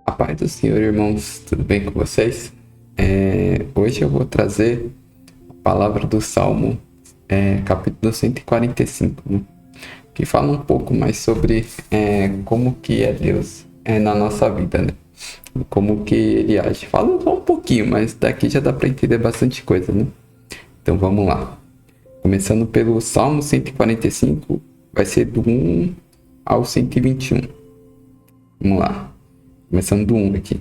A paz do Senhor, irmãos, tudo bem com vocês? Hoje eu vou trazer a palavra do Salmo, capítulo 145, né? Que fala um pouco mais sobre como que é Deus na nossa vida, né? Como que ele age. Fala só um pouquinho, mas daqui já dá para entender bastante coisa, né? Então vamos lá. Começando pelo Salmo 145, vai ser do 1 ao 121. Vamos lá. Começando do 1 aqui.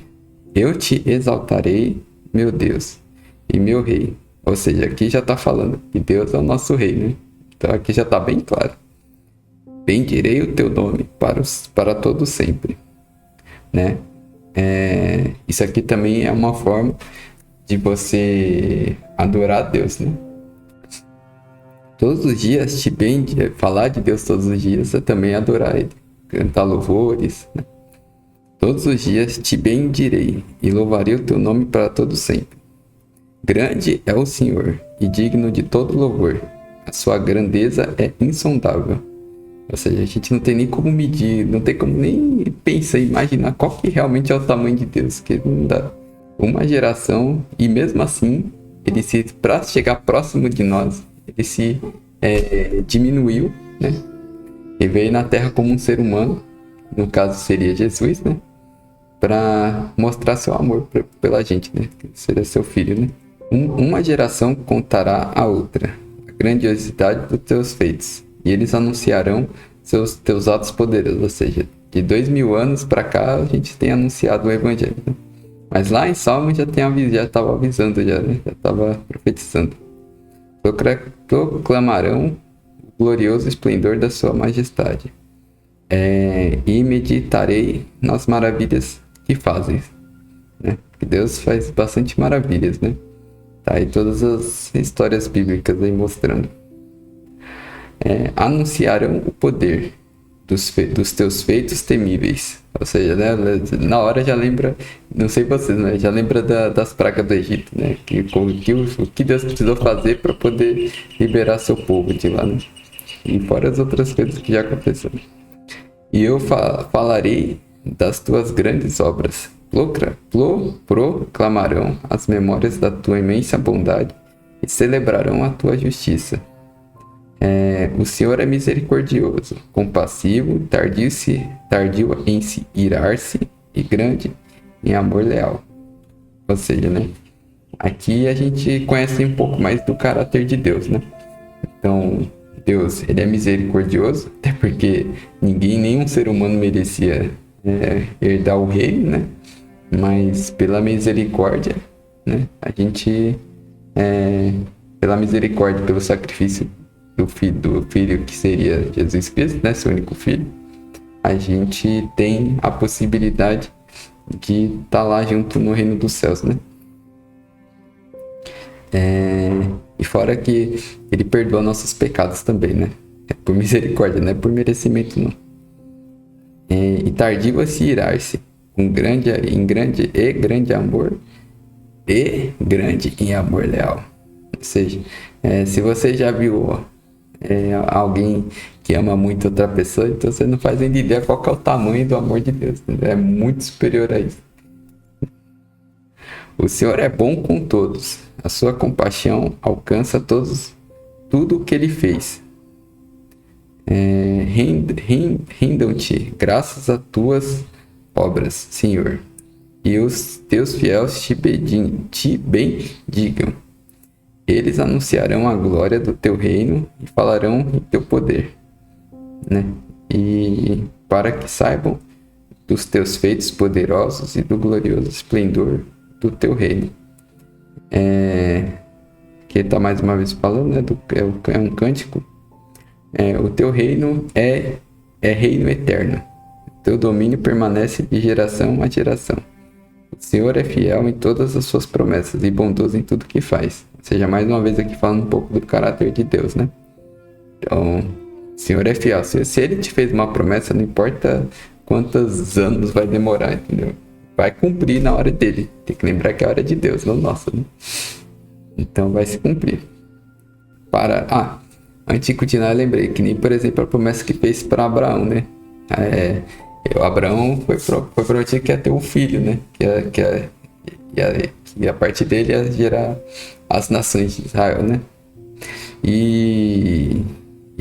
Eu te exaltarei, meu Deus, e meu rei. Ou seja, aqui já está falando que Deus é o nosso rei, né? Então aqui já está bem claro. Bendirei o teu nome para todo sempre, né? Isso aqui também é uma forma de você adorar a Deus, né? Todos os dias falar de Deus todos os dias é também adorar Ele. Cantar louvores, né? Todos os dias te bendirei e louvarei o teu nome para todo sempre. Grande é o Senhor e digno de todo louvor. A sua grandeza é insondável. Ou seja, a gente não tem nem como medir, não tem como nem pensar, imaginar qual que realmente é o tamanho de Deus, que não dá uma geração e mesmo assim, para chegar próximo de nós, ele se diminuiu, né? E veio na Terra como um ser humano, no caso seria Jesus, né? Para mostrar seu amor pela gente, né? Que seria seu filho, né? Uma geração contará a outra a grandiosidade dos teus feitos, e eles anunciarão teus atos poderosos. Ou seja, de 2000 anos para cá a gente tem anunciado o evangelho, né? Mas lá em Salmo já estava avisando, né? Já estava profetizando. Proclamarão o glorioso esplendor da sua majestade, e meditarei nas maravilhas que fazes, né? Porque Deus faz bastante maravilhas, né? Tá aí todas as histórias bíblicas aí mostrando. Anunciarão o poder dos teus feitos temíveis. Ou seja, né, na hora já lembra, não sei vocês, né? Já lembra das pragas do Egito, né? O que Deus precisou fazer para poder liberar seu povo de lá, né? E fora as outras coisas que já aconteceram. E eu falarei das tuas grandes obras. Proclamarão as memórias da tua imensa bondade e celebrarão a tua justiça. O Senhor é misericordioso, compassivo, tardio em se irar-se e grande em amor leal. Ou seja, né? Aqui a gente conhece um pouco mais do caráter de Deus, né? Então, Deus, ele é misericordioso, até porque nenhum ser humano merecia herdar o reino, né? Mas pela misericórdia, né? A gente, pela misericórdia, pelo sacrifício do filho que seria Jesus Cristo, né? Seu único filho, a gente tem a possibilidade de estar lá junto no reino dos céus, né? E fora que ele perdoa nossos pecados também, né? É por misericórdia, não é por merecimento, não. E tardio a se irar-se, grande amor e grande em amor leal. Ou seja, se você já viu alguém que ama muito outra pessoa, então você não faz nem ideia qual que é o tamanho do amor de Deus, né? É muito superior a isso. O Senhor é bom com todos, a sua compaixão alcança tudo o que ele fez. Rendam-te graças a tuas obras, Senhor, e os teus fiéis te bendigam. Eles anunciarão a glória do teu reino e falarão em teu poder, né? E para que saibam dos teus feitos poderosos e do glorioso esplendor do teu reino. Que está mais uma vez falando, né? É um cântico. O teu reino é reino eterno. O teu domínio permanece de geração a geração. O Senhor é fiel em todas as suas promessas e bondoso em tudo que faz. Ou seja, mais uma vez aqui falando um pouco do caráter de Deus, né? Então, o Senhor é fiel. Se ele te fez uma promessa, não importa quantos anos vai demorar, entendeu? Vai cumprir na hora dele. Tem que lembrar que é a hora de Deus, não nossa, né? Então vai se cumprir. Antes de continuar, eu lembrei que nem, por exemplo, a promessa que fez para Abraão, né? O Abraão foi prometido que ia ter um filho, né? Que a partir dele ia gerar as nações de Israel, né? E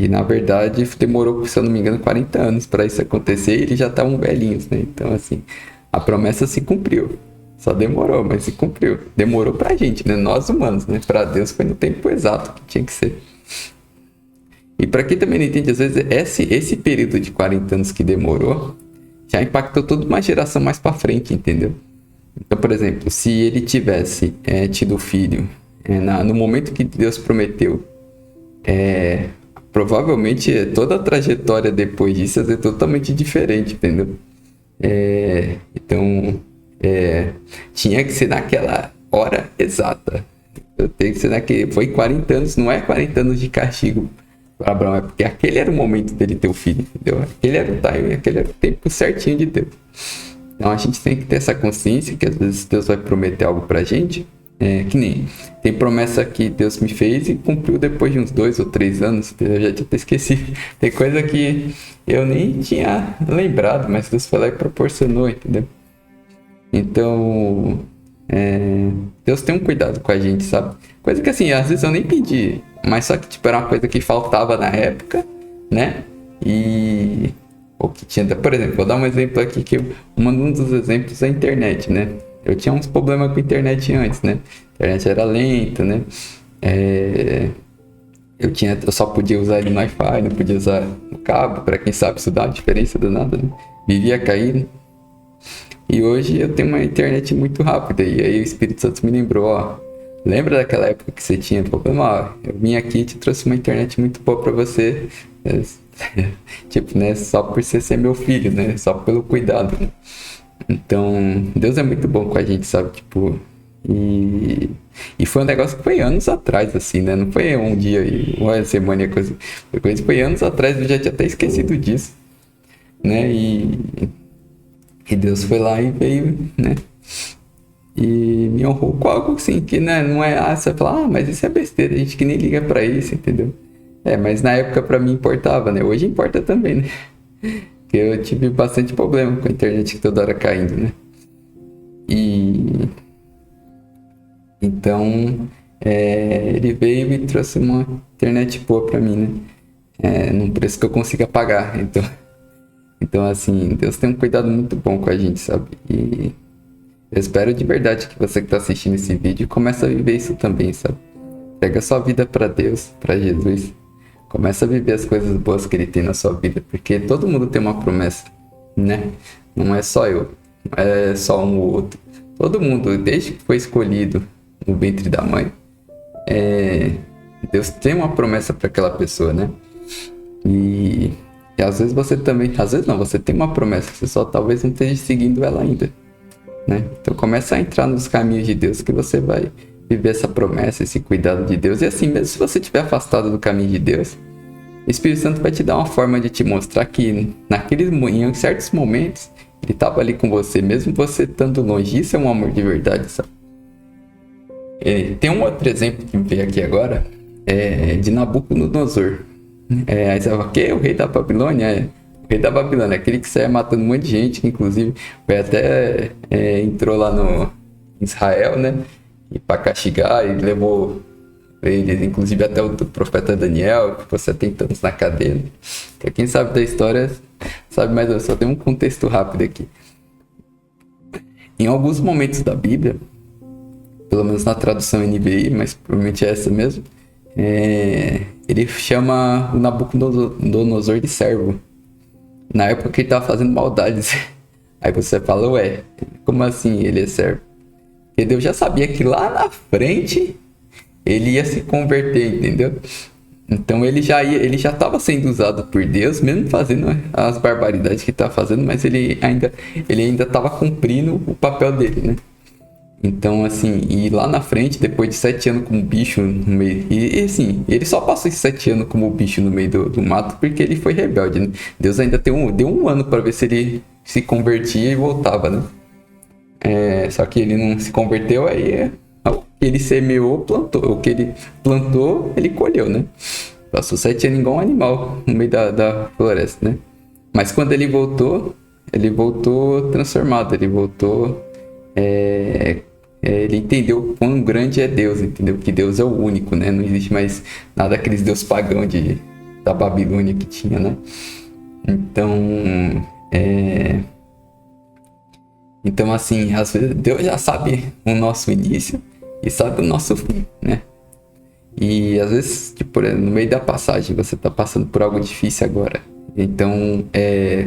na verdade demorou, se eu não me engano, 40 anos para isso acontecer e eles já estavam velhinhos, né? Então, assim, a promessa se cumpriu. Só demorou, mas se cumpriu. Demorou pra gente, né? Nós humanos, né? Pra Deus foi no tempo exato que tinha que ser. E para quem também não entende, às vezes esse período de 40 anos que demorou já impactou toda uma geração mais para frente, entendeu? Então, por exemplo, se ele tivesse tido filho no momento que Deus prometeu, provavelmente toda a trajetória depois disso ia ser totalmente diferente, entendeu? Então, tinha que ser naquela hora exata. Tem que ser foi 40 anos, não é 40 anos de castigo para Abraão, é porque aquele era o momento dele ter o filho, entendeu? Aquele era o time, aquele era o tempo certinho de Deus. Então a gente tem que ter essa consciência que às vezes Deus vai prometer algo pra gente, que nem tem promessa que Deus me fez e cumpriu depois de uns 2 ou 3 anos, eu já tinha até esquecido. Tem coisa que eu nem tinha lembrado, mas Deus foi lá e proporcionou, entendeu? Então, Deus tem um cuidado com a gente, sabe? Coisa que assim, às vezes eu nem pedi, mas só que tipo, era uma coisa que faltava na época, né? E o que tinha, por exemplo, vou dar um exemplo aqui um dos exemplos é a internet, né? Eu tinha uns problemas com a internet antes, né? A internet era lenta, né? Eu só podia usar ele no Wi-Fi, não podia usar no cabo, para quem sabe isso dá uma diferença danada, né? Vivia caindo. E hoje eu tenho uma internet muito rápida. E aí o Espírito Santo me lembrou, ó. Lembra daquela época que você tinha problema? Ó, eu vim aqui e te trouxe uma internet muito boa pra você. Tipo, né? Só por você ser meu filho, né? Só pelo cuidado. Né? Então, Deus é muito bom com a gente, sabe? Tipo, e foi um negócio que foi anos atrás, assim, né? Não foi um dia e uma semana e coisa. Foi anos atrás, eu já tinha até esquecido disso, né? E Deus foi lá e veio, né? E me honrou com algo assim, que né, não é. Você fala, mas isso é besteira, a gente que nem liga pra isso, entendeu? Mas na época pra mim importava, né? Hoje importa também, né? Porque eu tive bastante problema com a internet que toda hora caindo, né? E. Então. Ele veio e trouxe uma internet boa pra mim, né? Num preço que eu consiga pagar, então, assim, Deus tem um cuidado muito bom com a gente, sabe? E eu espero de verdade que você que está assistindo esse vídeo comece a viver isso também, sabe? Pega sua vida para Deus, para Jesus. Começa a viver as coisas boas que Ele tem na sua vida, porque todo mundo tem uma promessa, né? Não é só eu, não é só um ou outro. Todo mundo, desde que foi escolhido no ventre da mãe, Deus tem uma promessa para aquela pessoa, né? E às vezes você também, às vezes não, você tem uma promessa, você só talvez não esteja seguindo ela ainda, né? Então começa a entrar nos caminhos de Deus que você vai viver essa promessa, esse cuidado de Deus. E assim, mesmo se você estiver afastado do caminho de Deus, o Espírito Santo vai te dar uma forma de te mostrar que em certos momentos Ele estava ali com você, mesmo você estando longe. Isso é um amor de verdade, sabe? Tem um outro exemplo que me veio aqui agora, de Nabucodonosor. Aí você fala, o quê? O rei da Babilônia? O rei da Babilônia, aquele que saia matando um monte de gente, que inclusive foi até entrou lá no Israel, né? E para castigar, e levou ele, inclusive até o profeta Daniel, que ficou 70 anos na cadeia. Pra quem sabe da história, sabe, mas eu só tenho um contexto rápido aqui. Em alguns momentos da Bíblia, pelo menos na tradução NVI, mas provavelmente é essa mesmo, ele chama o Nabucodonosor de servo. Na época que ele estava fazendo maldades. Aí você fala, ué, como assim ele é servo? Porque Deus já sabia que lá na frente ele ia se converter, entendeu? Então ele já estava sendo usado por Deus, mesmo fazendo as barbaridades que estava fazendo, mas ele ainda estava cumprindo o papel dele, né? Então, assim, e lá na frente, depois de 7 anos como bicho no meio... E assim, ele só passou esses 7 anos como bicho no meio do mato porque ele foi rebelde, né? Deus ainda deu um ano para ver se ele se convertia e voltava, né? Só que ele não se converteu, aí o que ele semeou, plantou. O que ele plantou, ele colheu, né? Passou 7 anos igual um animal no meio da floresta, né? Mas quando ele voltou, ele voltou transformado, ele voltou... ele entendeu quão grande é Deus, entendeu? Que Deus é o único, né? Não existe mais nada daqueles deus pagão da Babilônia que tinha, né? Então, assim, às vezes Deus já sabe o nosso início e sabe o nosso fim, né? E às vezes, tipo, no meio da passagem, você tá passando por algo difícil agora. Então,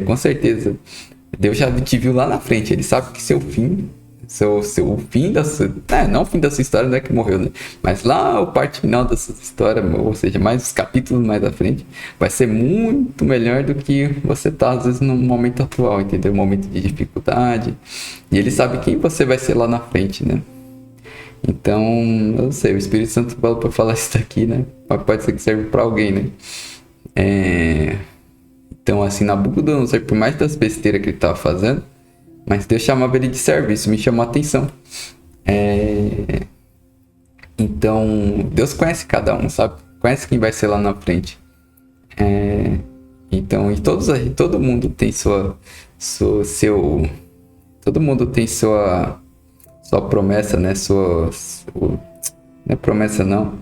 com certeza, Deus já te viu lá na frente. Ele sabe que seu fim, seu fim da sua... não o fim da sua história, não é que morreu, né? Mas lá o parte final da sua história, ou seja, mais os capítulos mais à frente, vai ser muito melhor do que você tá, às vezes, no momento atual, entendeu? Um momento de dificuldade. E ele sabe quem você vai ser lá na frente, né? Então, eu não sei, o Espírito Santo falou pra falar isso daqui, né? Mas pode ser que serve pra alguém, né? Então, assim, Nabucodonosor, por mais das besteiras que ele tava fazendo, mas Deus chamava ele de servo, isso me chamou a atenção. Então, Deus conhece cada um, sabe? Conhece quem vai ser lá na frente. Então, e todo mundo tem todo mundo tem sua promessa, né? Não é promessa, não.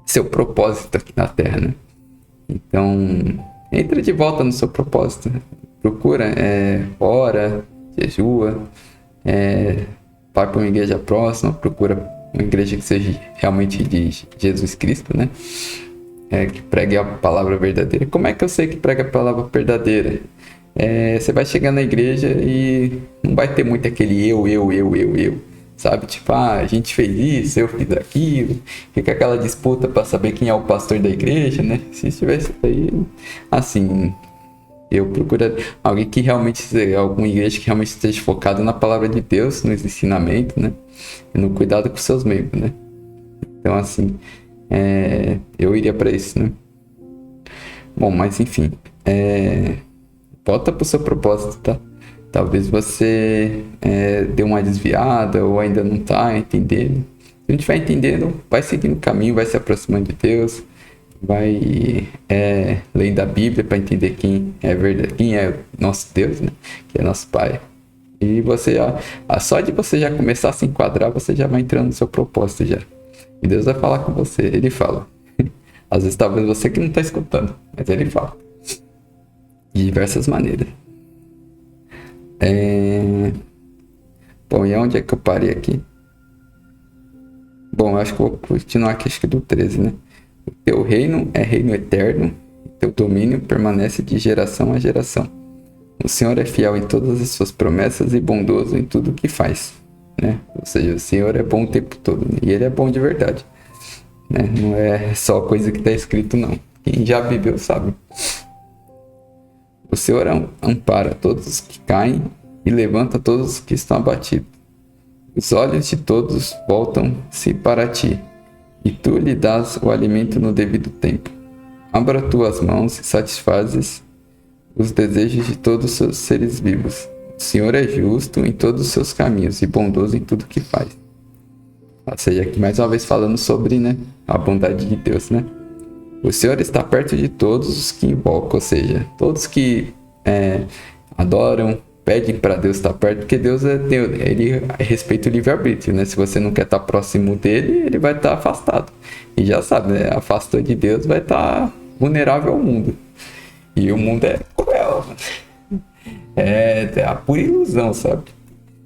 Seu propósito aqui na Terra, né? Então, entra de volta no seu propósito. Né? Procura, ora, jejua, vai para uma igreja próxima, procura uma igreja que seja realmente de Jesus Cristo, né? Que pregue a palavra verdadeira. Como é que eu sei que prega a palavra verdadeira? Você vai chegar na igreja e não vai ter muito aquele eu, sabe? Tipo, a gente fez isso, eu fiz aquilo. Fica aquela disputa para saber quem é o pastor da igreja, né? Se tivesse aí, assim, eu procuro alguém que realmente, alguma igreja que realmente esteja focada na palavra de Deus, nos ensinamentos, né? E no cuidado com seus membros, né? Então, assim, eu iria para isso, né? Bom, mas enfim, volta pro seu propósito, tá? Talvez você deu uma desviada ou ainda não tá entendendo. Se não estiver entendendo, vai seguindo o caminho, vai se aproximando de Deus, vai lendo a Bíblia para entender quem é verdade, quem é nosso Deus, né? Que é nosso Pai. E você, só de você já começar a se enquadrar, você já vai entrando no seu propósito já. E Deus vai falar com você, Ele fala. Às vezes talvez você que não está escutando, mas Ele fala. De diversas maneiras. Bom, e onde é que eu parei aqui? Bom, eu acho que eu vou continuar aqui, acho que do 13, né? O teu reino é reino eterno, teu domínio permanece de geração a geração. O Senhor é fiel em todas as suas promessas e bondoso em tudo o que faz, né? Ou seja, o Senhor é bom o tempo todo, né? E Ele é bom de verdade, né? Não é só coisa que está escrito, não. Quem já viveu sabe. O Senhor ampara todos os que caem e levanta todos os que estão abatidos. Os olhos de todos voltam-se para ti, e tu lhe dás o alimento no devido tempo. Abra tuas mãos e satisfazes os desejos de todos os seus seres vivos. O Senhor é justo em todos os seus caminhos e bondoso em tudo que faz. Ou seja, aqui mais uma vez falando sobre, né, a bondade de Deus, né? O Senhor está perto de todos os que invocam, ou seja, todos que adoram, pedem para Deus estar perto, porque Deus ele respeita o livre-arbítrio, né? Se você não quer estar próximo dele, ele vai estar afastado. E já sabe, né? Afastou de Deus, vai estar vulnerável ao mundo. E o mundo é cruel. É a pura ilusão, sabe?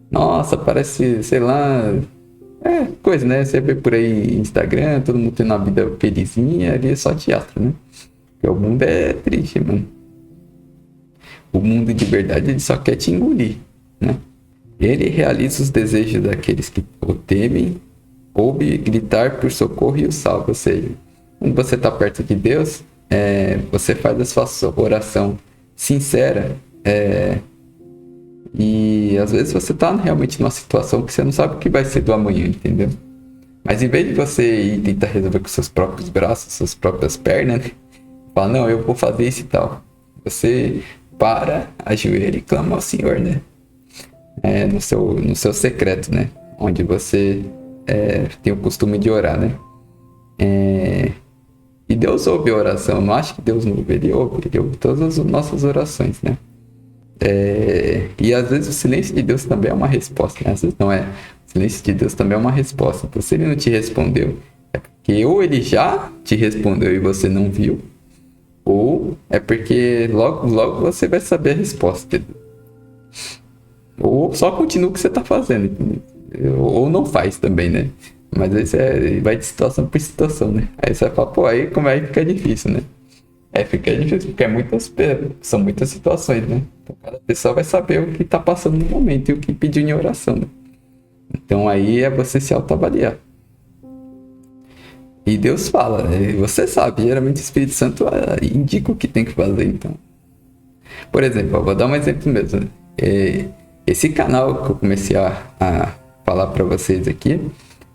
Nossa, parece, sei lá... coisa, né? Você vê por aí Instagram, todo mundo tendo uma vida felizinha, ali é só teatro, né? Porque o mundo é triste, mano. O mundo de verdade, ele só quer te engolir, né? Ele realiza os desejos daqueles que o temem, ouve gritar por socorro e o salva. Ou seja, quando você está perto de Deus, você faz a sua oração sincera, e às vezes você tá realmente numa situação que você não sabe o que vai ser do amanhã, entendeu? Mas em vez de você ir tentar resolver com seus próprios braços, suas próprias pernas, né? Fala, não, eu vou fazer isso e tal. Você ajoelha e clama ao Senhor, né? No seu secreto, né? Onde você tem o costume de orar, né? E Deus ouve a oração. Não acho que Deus não ouve. Ele ouve todas as nossas orações, né? E às vezes o silêncio de Deus também é uma resposta, né? Às vezes não é. O silêncio de Deus também é uma resposta. Então, se ele não te respondeu, é porque ou ele já te respondeu e você não viu, ou é porque logo, logo você vai saber a resposta. Ou só continua o que você tá fazendo, entendeu? Ou não faz também, né? Mas aí vai de situação por situação, né? Aí você vai falar, pô, aí como é que fica difícil, né? Fica difícil, porque são muitas situações, né? Então cada pessoa vai saber o que tá passando no momento e o que pediu em oração, né? Então aí é você se autoavaliar. E Deus fala, né? Você sabe, geralmente o Espírito Santo indica o que tem que fazer, então. Por exemplo, eu vou dar um exemplo mesmo, né? Esse canal que eu comecei a falar para vocês aqui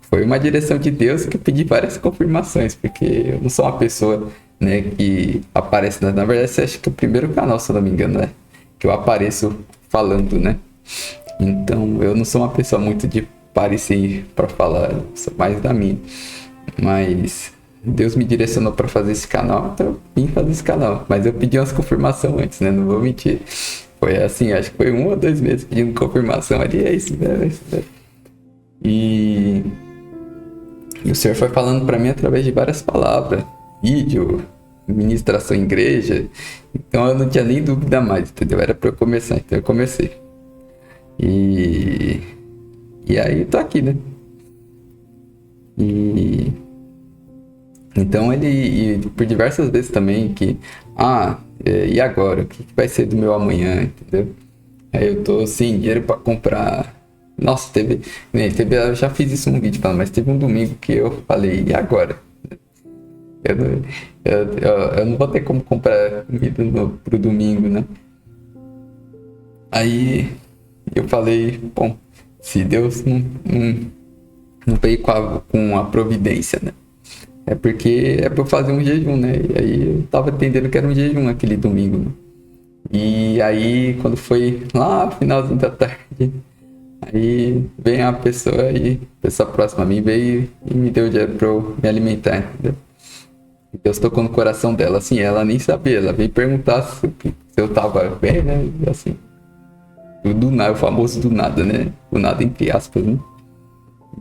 foi uma direção de Deus que eu pedi várias confirmações, porque eu não sou uma pessoa, né, que aparece, na verdade, você acha que é o primeiro canal, se eu não me engano, né, que eu apareço falando, né? Então, eu não sou uma pessoa muito de aparecer para falar, eu sou mais da minha. Mas Deus me direcionou para fazer esse canal, então eu vim fazer esse canal. Mas eu pedi umas confirmações antes, né? Não vou mentir. Foi assim, acho que foi 1 ou 2 meses pedindo confirmação ali, é isso mesmo, é isso mesmo. E o Senhor foi falando para mim através de várias palavras, vídeo, ministração em igreja. Então eu não tinha nem dúvida mais, entendeu? Era para eu começar, então eu comecei. E aí eu tô aqui, né? Então ele, por diversas vezes também, e agora? O que vai ser do meu amanhã, entendeu? Aí eu tô sem dinheiro pra comprar. Nossa, eu já fiz isso num vídeo, mas teve um domingo que eu falei, e agora? Eu não vou ter como comprar comida pro domingo, né? Aí eu falei, bom, se Deus não veio com a providência, né? É porque é pra eu fazer um jejum, né? E aí eu tava entendendo que era um jejum aquele domingo, né? E aí, quando foi lá no finalzinho da tarde, aí vem a pessoa próxima a mim veio e me deu dinheiro pra eu me alimentar, entendeu? E Deus tocou no coração dela, assim, ela nem sabia, ela veio perguntar se eu tava bem, né? E assim, do nada, o famoso do nada, né? Do nada entre aspas, né?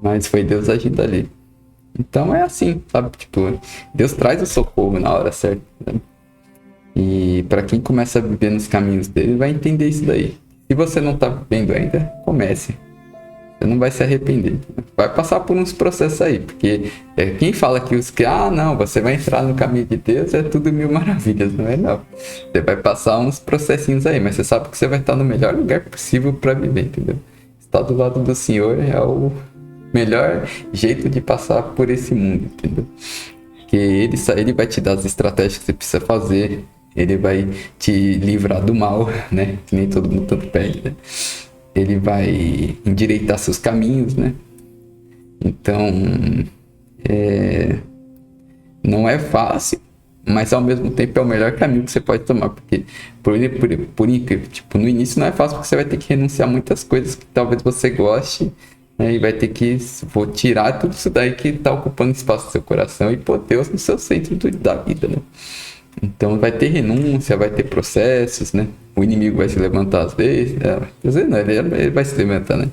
Mas foi Deus agindo ali. Então é assim, sabe? Tipo, Deus traz o socorro na hora certa, né? E para quem começa a viver nos caminhos dele, vai entender isso daí. Se você não tá vivendo ainda, comece. Você não vai se arrepender. Vai passar por uns processos aí, porque quem fala que não, você vai entrar no caminho de Deus, é tudo mil maravilhas, não é não. Você vai passar uns processinhos aí, mas você sabe que você vai estar no melhor lugar possível para viver, entendeu? Estar do lado do Senhor é o melhor jeito de passar por esse mundo, entendeu? Porque ele vai te dar as estratégias que você precisa fazer, ele vai te livrar do mal, né? Que nem todo mundo tanto pede, né? Ele vai endireitar seus caminhos, né? Então, não é fácil, mas ao mesmo tempo é o melhor caminho que você pode tomar, porque tipo, no início não é fácil, porque você vai ter que renunciar a muitas coisas que talvez você goste, né? E vai ter que tirar tudo isso daí que tá ocupando espaço no seu coração e pôr Deus no seu centro da vida, né? Então vai ter renúncia, vai ter processos, né? O inimigo vai se levantar às vezes, não, ele vai se levantar, né?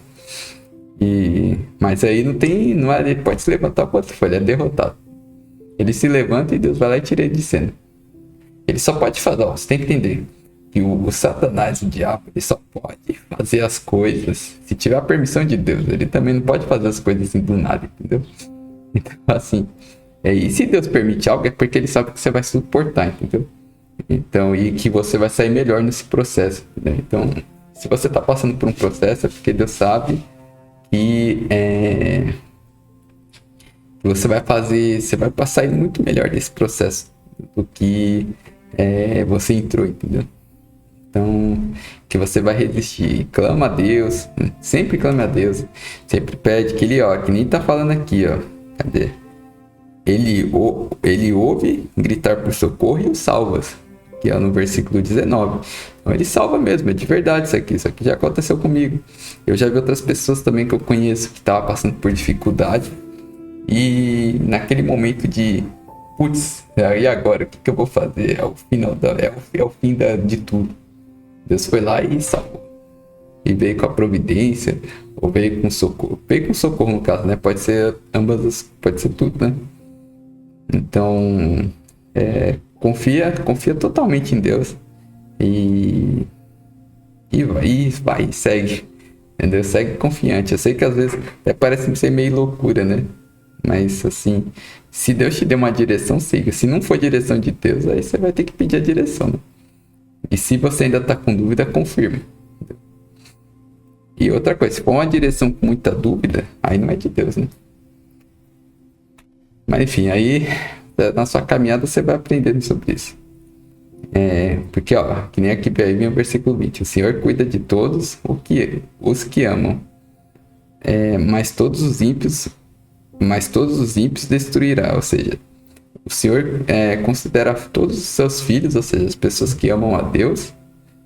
Mas aí ele pode se levantar quanto for, ele é derrotado. Ele se levanta e Deus vai lá e tira ele de cena. Ele só pode fazer, você tem que entender que o Satanás, o diabo, ele só pode fazer as coisas se tiver a permissão de Deus. Ele também não pode fazer as coisas assim do nada, entendeu? Então assim, e se Deus permite algo é porque ele sabe que você vai suportar, entendeu? Então, e que você vai sair melhor nesse processo, né? Então, se você tá passando por um processo é porque Deus sabe que você vai sair muito melhor desse processo do que você entrou, entendeu? Então, que você vai resistir, clama a Deus, sempre clame a Deus, sempre pede que ele, que nem tá falando aqui, cadê? Ele ouve gritar por socorro e o salva, que é no versículo 19. Então ele salva mesmo, é de verdade isso aqui já aconteceu comigo. Eu já vi outras pessoas também que eu conheço que estavam passando por dificuldade e naquele momento de putz, e agora? O que, que eu vou fazer? É o final é o fim de tudo. Deus foi lá e salvou. E veio com a providência, ou veio com socorro. Veio com socorro no caso, né? Pode ser pode ser tudo, né? Então, confia totalmente em Deus. E segue. Entendeu? Segue confiante. Eu sei que às vezes até parece ser meio loucura, né? Mas assim, se Deus te deu uma direção, siga. Se não for direção de Deus, aí você vai ter que pedir a direção, né? E se você ainda tá com dúvida, confirma. E outra coisa, se for uma direção com muita dúvida, aí não é de Deus, né? Mas enfim, aí na sua caminhada você vai aprendendo sobre isso. Porque, ó, que nem aqui vem o versículo 20. O Senhor cuida de todos os que amam. Mas todos os ímpios destruirá. Ou seja, o Senhor considera todos os seus filhos, ou seja, as pessoas que amam a Deus,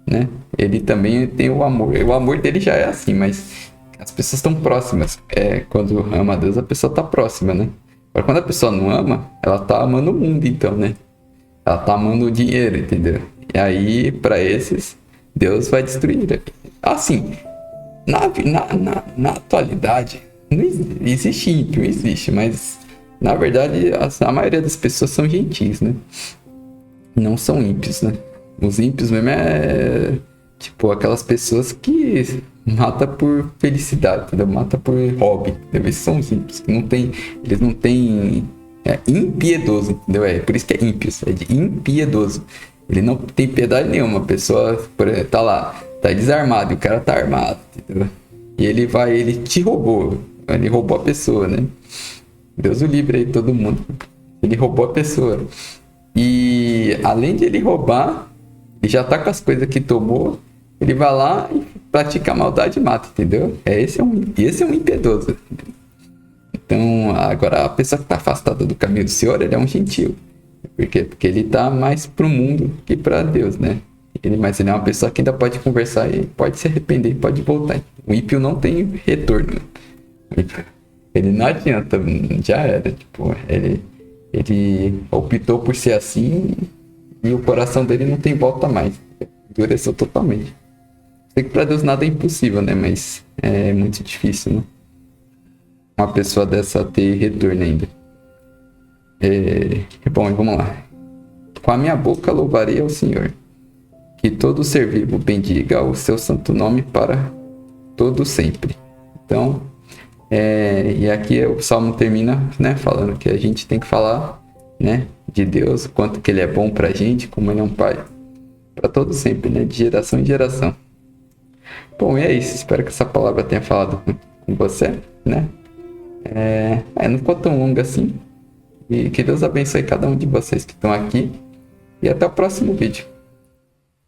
né? Ele também tem o amor. O amor dele já é assim, mas as pessoas estão próximas. Quando ama a Deus, a pessoa está próxima, né? Agora, quando a pessoa não ama, ela está amando o mundo, então, né? Ela tá amando o dinheiro, entendeu? E aí, para esses, Deus vai destruir. Assim, na atualidade, não existe ímpio, existe, mas na verdade a maioria das pessoas são gentis, né? Não são ímpios, né? Os ímpios mesmo tipo aquelas pessoas que mata por felicidade, entendeu? Mata por hobby, entendeu? Esses são os ímpios, que eles não têm impiedoso, entendeu? Por isso que é ímpios, é de impiedoso. Ele não tem piedade nenhuma. A pessoa, por exemplo, tá lá, tá desarmado e o cara tá armado, entendeu? E ele te roubou. Ele roubou a pessoa, né? Deus o livre aí, todo mundo. Ele roubou a pessoa. E além de ele roubar, ele já tá com as coisas que tomou, ele vai lá e pratica a maldade e mata, entendeu? Esse é um impiedoso. Então, agora a pessoa que está afastada do caminho do Senhor, ele é um gentil. Por quê? Porque ele está mais pro mundo que para Deus, né? Mas ele é uma pessoa que ainda pode conversar e pode se arrepender, pode voltar. O ímpio não tem retorno. Ele não adianta, já era. Tipo, ele optou por ser assim e o coração dele não tem volta mais. Endureceu totalmente. Sei que para Deus nada é impossível, né? Mas é muito difícil, né? Uma pessoa dessa ter retorno ainda. Bom, vamos lá. Com a minha boca louvarei ao Senhor. Que todo ser vivo bendiga o seu santo nome para todo sempre. Então, e aqui o Salmo termina, né, falando que a gente tem que falar, né, de Deus, quanto que ele é bom pra gente, como ele é um pai. Para todo sempre, né, de geração em geração. Bom, e é isso. Espero que essa palavra tenha falado com você, né? Não ficou tão longa assim. E que Deus abençoe cada um de vocês que estão aqui. E até o próximo vídeo.